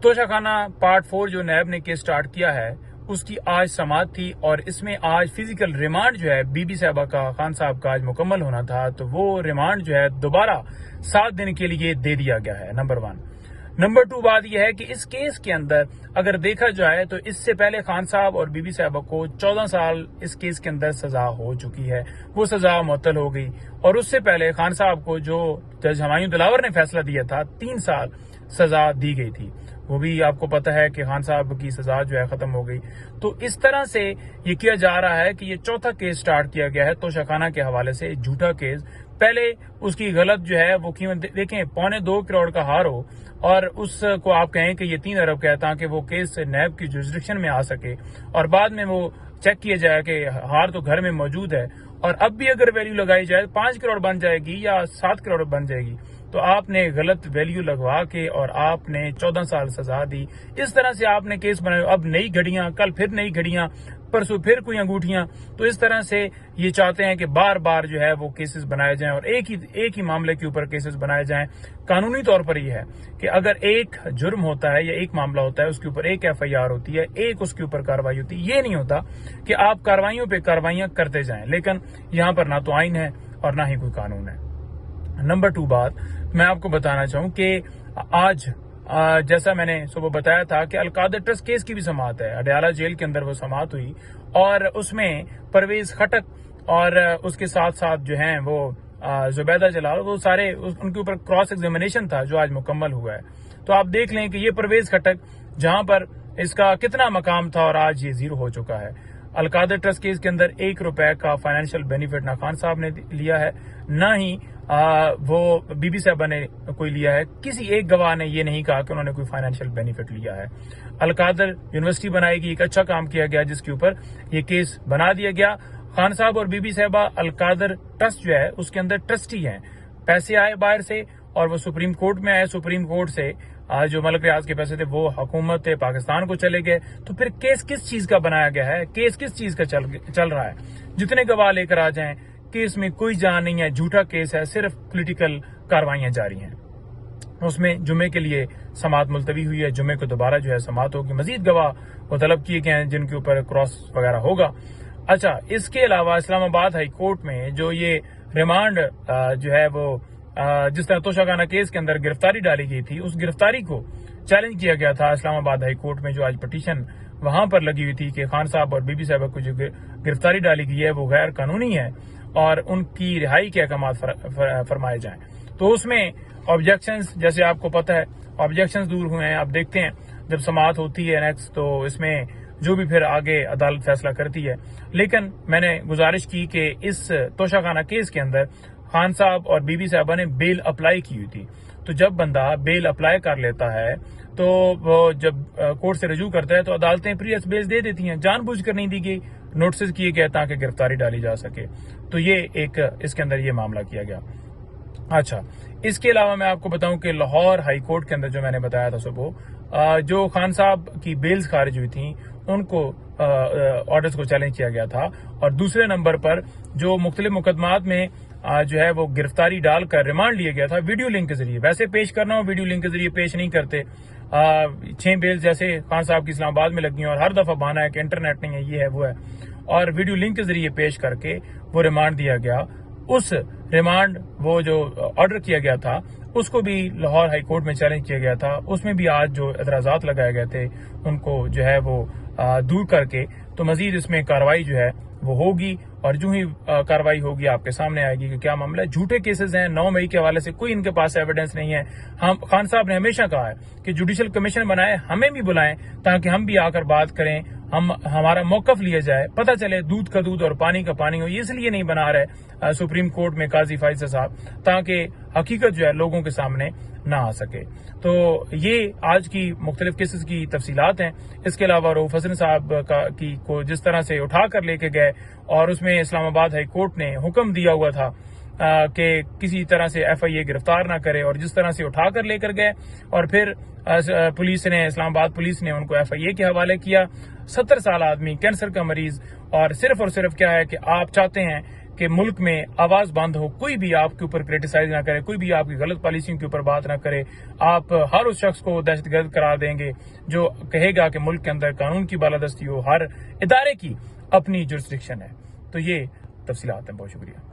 Toshakhana part 4 जो नैब ने case start किया है उसकी आज समाअत थी और इसमें आज फिजिकल रिमांड जो है बीबी साहबा का, खान साहब का आज मुकम्मल होना था। तो वो रिमांड जो है दोबारा 7 दिन के लिए दे दिया गया है, नंबर 1। नंबर 2 बात यह है कि इस केस के अंदर अगर देखा जाए तो इससे पहले खान साहब और बीबी साहबा को 14 साल इस केस के अंदर सजा हो चुकी है, वो सजा मुअत्तल हो गई। और उससे पहले खान साहब को जो जज हुमायूं दिलावर ने फैसला दिया था 3 साल सजा दी गई थी, वो भी आपको पता है कि खान साहब की सजा जो है खत्म हो गई। तो इस तरह से ये किया जा रहा है कि ये चौथा केस स्टार्ट किया गया है तोशाखाना के हवाले से, झूठा केस। पहले उसकी गलत जो है वो कीमत देखें, 2.25 करोड़ का हार हो और उसको आप कहें कि ये 3 अरब का है ताकि वो केस नैब की जुरिस्डिक्शन में आ सके, और बाद में वो चेक किया जाए कि हार तो घर में मौजूद है और अब भी अगर वैल्यू लगाई जाए 5 करोड़ बन जाएगी या 7 करोड़ बन जाएगी। तो आपने गलत वैल्यू लगवा के और आपने 14 साल सजा दी। इस तरह से आपने केस बनाए, अब नई घड़ियां, कल फिर नई घड़ियां, परसों फिर कोई अंगूठियां। तो इस तरह से ये चाहते हैं कि बार बार जो है वो केसेस बनाए जाएं और एक ही मामले के ऊपर केसेस बनाए जाएं। कानूनी तौर पर ये है कि अगर एक जुर्म होता है या एक मामला होता है उसके ऊपर एक FIR होती है, एक उसके ऊपर कार्रवाई होती है। ये नहीं होता कि आप कार्रवाइयों पे कार्रवाइयां करते जाएं, लेकिन यहाँ पर ना तो आइन है और ना ही कोई कानून है। नंबर 2 बात मैं आपको बताना चाहूं कि आज जैसा मैंने सुबह बताया था कि अलकादर ट्रस्ट केस की भी समाअत है, अडयाला जेल के अंदर वो समाअत हुई और उसमें परवेज खटक और उसके साथ साथ जो हैं वो जुबैदा जलाल, वो सारे उनके ऊपर क्रॉस एग्जामिनेशन था जो आज मुकम्मल हुआ है। तो आप देख लें कि ये परवेज खटक जहां पर इसका कितना मकाम था और आज ये 0 हो चुका है। अलकादर ट्रस्ट केस के अंदर 1 रुपए का फाइनेंशियल बेनिफिट ना खान साहब ने लिया है, ना ही वो बीबी साहबा ने कोई लिया है। किसी एक गवाह ने ये नहीं कहा कि उन्होंने कोई फाइनेंशियल बेनिफिट लिया है। अलकादर यूनिवर्सिटी बनाएगी, एक अच्छा काम किया गया जिसके ऊपर ये केस बना दिया गया। खान साहब और बीबी साहबा अलकादर ट्रस्ट जो है उसके अंदर ट्रस्टी हैं। पैसे आए बाहर से और वो सुप्रीम कोर्ट में आए, सुप्रीम कोर्ट से जो मलक रियाज के पैसे थे वो हुकूमत पाकिस्तान को चले गए। तो फिर केस किस चीज का बनाया गया है, केस किस चीज का चल रहा है? जितने गवाह लेकर आ जाएं, केस में कोई जान नहीं है, झूठा केस है, सिर्फ पॉलिटिकल कार्रवाइयां जारी हैं। उसमें जुमे के लिए समाअत मुलतवी हुई है, जुमे को दोबारा जो है समाअत होगी। मजीद गवाह वो तलब किए गए हैं जिनके ऊपर क्रॉस वगैरह होगा। अच्छा, इसके अलावा इस्लामाबाद हाई कोर्ट में जो ये रिमांड जो है वो जिस तरह तोशाखाना केस के अंदर गिरफ्तारी डाली गई थी, उस गिरफ्तारी को चैलेंज किया गया था इस्लामाबाद हाई कोर्ट में। जो आज पिटीशन वहां पर लगी हुई थी कि खान साहब और बीबी साहबा को जो गिरफ्तारी डाली गई है वो गैर कानूनी है और उनकी रिहाई के अहकाम फरमाए जाएं। तो उसमें ऑब्जेक्शंस, जैसे आपको पता है, ऑब्जेक्शंस दूर हुए हैं। आप देखते हैं जब समाअत होती है नेक्स्ट, तो इसमें जो भी फिर आगे अदालत फैसला करती है। लेकिन मैंने गुजारिश की कि इस तोशाखाना केस के अंदर खान साहब और बीबी साहबा ने बेल अप्लाई की हुई थी। तो जब बंदा बेल अप्लाई कर लेता है तो वो जब कोर्ट से रजू करता है तो अदालतें प्रीवियस बेल दे देती हैं। जानबूझकर नहीं दी गई, नोटिस किए गए ताकि गिरफ्तारी डाली जा सके। तो ये एक इसके अंदर ये मामला किया गया। अच्छा, इसके अलावा मैं आपको बताऊं कि लाहौर हाई कोर्ट के अंदर जो मैंने बताया था सुबह, जो खान साहब की बेल्स खारिज हुई थी उनको ऑर्डर्स को चैलेंज किया गया था। और दूसरे नंबर पर जो मुख्तलिफ मुकदमात में जो है वो गिरफ्तारी डालकर रिमांड लिया गया था वीडियो लिंक के जरिए। वैसे पेश करना हो वीडियो लिंक के जरिए पेश नहीं करते। 6 बेल्स जैसे खान साहब की इस्लामाबाद में लगी और हर दफा बहाना है कि इंटरनेट नहीं है, ये है वो है, और वीडियो लिंक के जरिए पेश करके वो रिमांड दिया गया। उस रिमांड वो जो ऑर्डर किया गया था उसको भी लाहौर हाई कोर्ट में चैलेंज किया गया था। उसमें भी आज जो एतराजात लगाए गए थे उनको जो है वो दूर करके तो मजीद इसमें कार्रवाई जो है वो होगी। और जो ही कार्रवाई होगी आपके सामने आएगी कि क्या मामला है। झूठे केसेस हैं, 9 मई के हवाले से कोई इनके पास एविडेंस नहीं है। हम खान साहब ने हमेशा कहा है कि जुडिशल कमीशन बनाए, हमें भी बुलाएं ताकि हम भी आकर बात करें, हमारा मौकफ लिया जाए, पता चले दूध का दूध और पानी का पानी हो। ये इसलिए नहीं बना रहे सुप्रीम कोर्ट में काजी फैसल साहब ताकि हकीकत जो है लोगों के सामने ना आ सके। तो ये आज की मुख्तलिफ केसेस की तफसीलात हैं। इसके अलावा रऊफ हसन साहब को जिस तरह से उठा कर लेके गए और उसमें इस्लामाबाद हाई कोर्ट ने हुक्म दिया हुआ था कि किसी तरह से FIA गिरफ्तार ना करे, और जिस तरह से उठा कर लेकर गए और फिर पुलिस ने, इस्लामाबाद पुलिस ने उनको FIA के हवाले किया। 70 साल आदमी, कैंसर का मरीज, और सिर्फ क्या है कि आप चाहते हैं कि मुल्क में आवाज बंद हो, कोई भी आपके ऊपर क्रिटिसाइज ना करे, कोई भी आपकी गलत पॉलिसियों के ऊपर बात ना करे। आप हर उस शख्स को दहशतगर्द करार देंगे जो कहेगा कि मुल्क के अंदर कानून की बालादस्ती हो। हर इदारे की अपनी जुरिस्डिक्शन है। तो ये तफसीलात हैं। बहुत शुक्रिया।